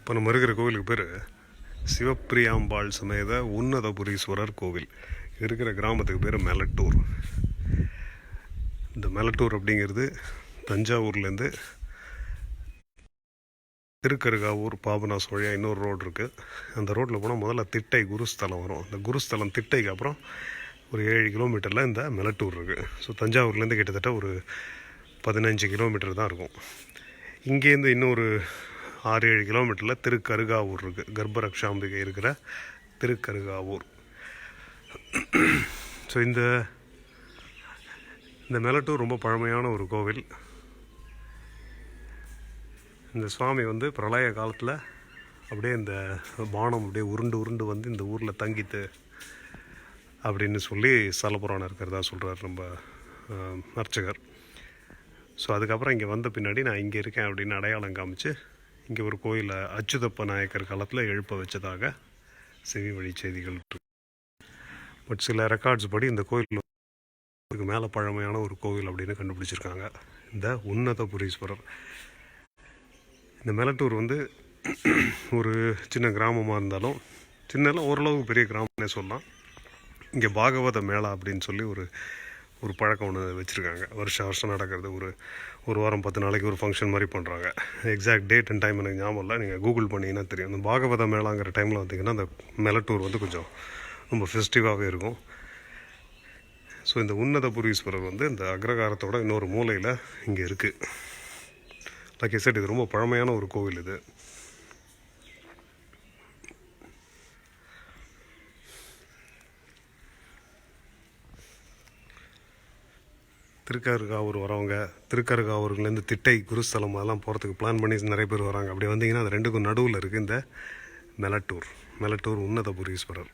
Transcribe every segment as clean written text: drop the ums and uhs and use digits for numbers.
இப்போ நம்ம இருக்கிற கோவிலுக்கு பேர் சிவப்பிரியாம்பாள் சமேத உன்னதபுரீஸ்வரர் கோவில். இருக்கிற கிராமத்துக்கு பேர் மெலட்டூர். இந்த மெலட்டூர் அப்படிங்கிறது தஞ்சாவூர்லேருந்து திருக்கருகாவூர் பாபநாஸ் வழியாக இன்னொரு ரோடு இருக்குது. அந்த ரோட்டில் போனால் முதல்ல திட்டை குருஸ்தலம் வரும். அந்த குருஸ்தலம் திட்டைக்கு அப்புறம் ஒரு 7 கிலோமீட்டரில் இந்த மெலட்டூர் இருக்குது. ஸோ தஞ்சாவூர்லேருந்து கிட்டத்தட்ட ஒரு 15 கிலோமீட்டர் தான் இருக்கும். இங்கேருந்து இன்னொரு 6-7 கிலோமீட்டரில் திருக்கருகாவூர் இருக்குது. கர்ப்பரக்ஷாம்பிகை இருக்கிற திருக்கருகாவூர். ஸோ இந்த மெலட்டூர் ரொம்ப பழமையான ஒரு கோவில். இந்த சுவாமி வந்து பிரளய காலத்தில் அப்படியே இந்த பானம் அப்படியே உருண்டு வந்து இந்த ஊரில் தங்கித்து அப்படின்னு சொல்லி ஸ்தலபுராணம் இருக்கிறதா சொல்கிறார் நம்ம அர்ச்சகர். ஸோ அதுக்கப்புறம் இங்கே வந்த பின்னாடி நான் இங்கே இருக்கேன் அப்படின்னு அடையாளம் காமிச்சு இங்கே ஒரு கோயிலை அச்சுதப்ப நாயக்கர் காலத்தில் எழுப்ப வச்சதாக செவி வழி செய்திகள் இருக்கு. பட் சில ரெக்கார்ட்ஸ் படி இந்த கோயில் மேலே பழமையான ஒரு கோவில் அப்படின்னு கண்டுபிடிச்சிருக்காங்க, இந்த உன்னதபுரீஸ்வரர். இந்த மெலட்டூர் வந்து ஒரு சின்ன கிராமமாக இருந்தாலும் சின்னலாம் ஓரளவுக்கு பெரிய கிராமம்னே சொல்லலாம். இங்கே பாகவத மேளா அப்படின்னு சொல்லி ஒரு பழக்கம் ஒன்று வச்சுருக்காங்க. வருஷம் நடக்கிறது. ஒரு வாரம் 10 நாளைக்கு ஒரு ஃபங்க்ஷன் மாதிரி பண்ணுறாங்க. எக்ஸாக்ட் டேட் அண்ட் டைம் எனக்கு ஞாபகம் இல்லை, நீங்கள் கூகுள் பண்ணிங்கன்னா தெரியும். அந்த பாகவத மேளாங்கிற டைமில் வந்தீங்கன்னா அந்த மெலட்டூர் வந்து கொஞ்சம் ரொம்ப ஃபெஸ்டிவாகவே இருக்கும். ஸோ இந்த உன்னதபுரீஸ்வரர் வந்து இந்த அக்ரகாரத்தோட இன்னொரு மூலையில் இங்கே இருக்குது. லைக் ஐ செட், இது ரொம்ப பழமையான ஒரு கோவில். இது திருக்கருகாவூர் வரவங்க, திருக்கருகாவூர்லேருந்து திட்டை குருஸ்தலம் அதெல்லாம் போகிறதுக்கு பிளான் பண்ணி நிறைய பேர் வராங்க. அப்படி வந்தீங்கன்னா அது ரெண்டுக்கும் நடுவில் இருக்குது இந்த மெலட்டூர் உன்னதபுரீஸ்வரர்.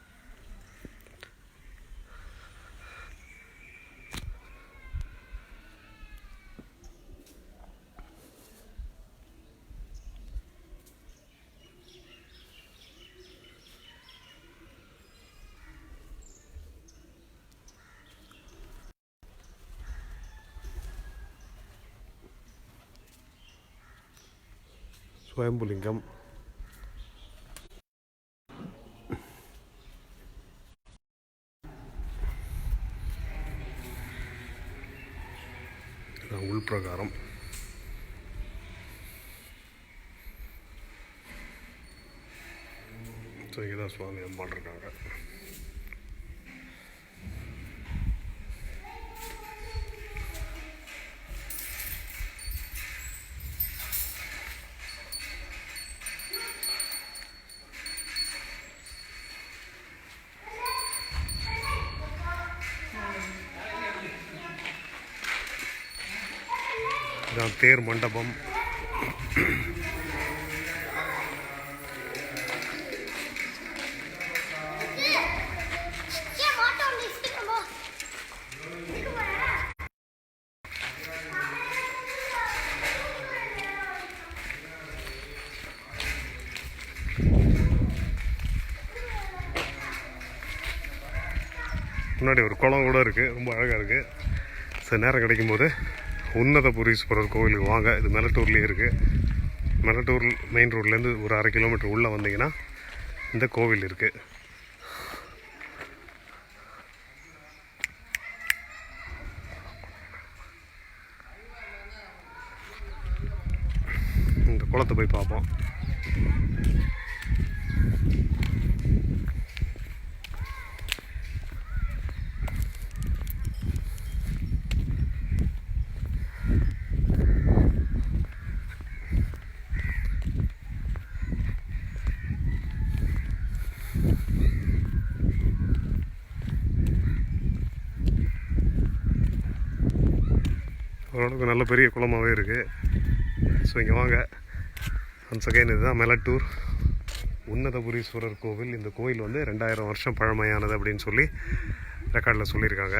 ஸ்வயம்புலிங்கம், உள்பிரகாரம். ஸோ இங்கே தான் சுவாமி அம்பாள் இருக்காங்க. இதான் தேர் மண்டபம். முன்னாடி ஒரு குளம் கூட இருக்குது, ரொம்ப அழகாக இருக்குது. சில நேரம் கிடைக்கும்போது உன்னதபுரீஸ்வரர் கோவிலுக்கு வாங்க. இது மெலட்டூர்லேயே இருக்குது. மெலட்டூர் மெயின் ரோட்லேருந்து ஒரு 1/2 கிலோமீட்டர் உள்ளே வந்தீங்கன்னா இந்த கோவில் இருக்குது. இந்த குளத்தை போய் பார்ப்போம். ஓரளவுக்கு நல்ல பெரிய குளமாகவே இருக்குது. ஸோ இங்கே வாங்க. ஒன்ஸ் அகைன் இதுதான் மெலட்டூர் உன்னதபுரீஸ்வரர் கோவில். இந்த கோவில் வந்து 2000 வருஷம் பழமையானது அப்படின்னு சொல்லி ரெக்கார்டில் சொல்லியிருக்காங்க.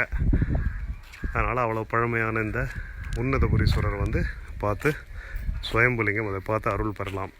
அதனால் அவ்வளோ பழமையான இந்த உன்னதபுரீஸ்வரர் வந்து பார்த்து, ஸ்வயம்புலிங்கம் அதை பார்த்து அருள் பெறலாம்.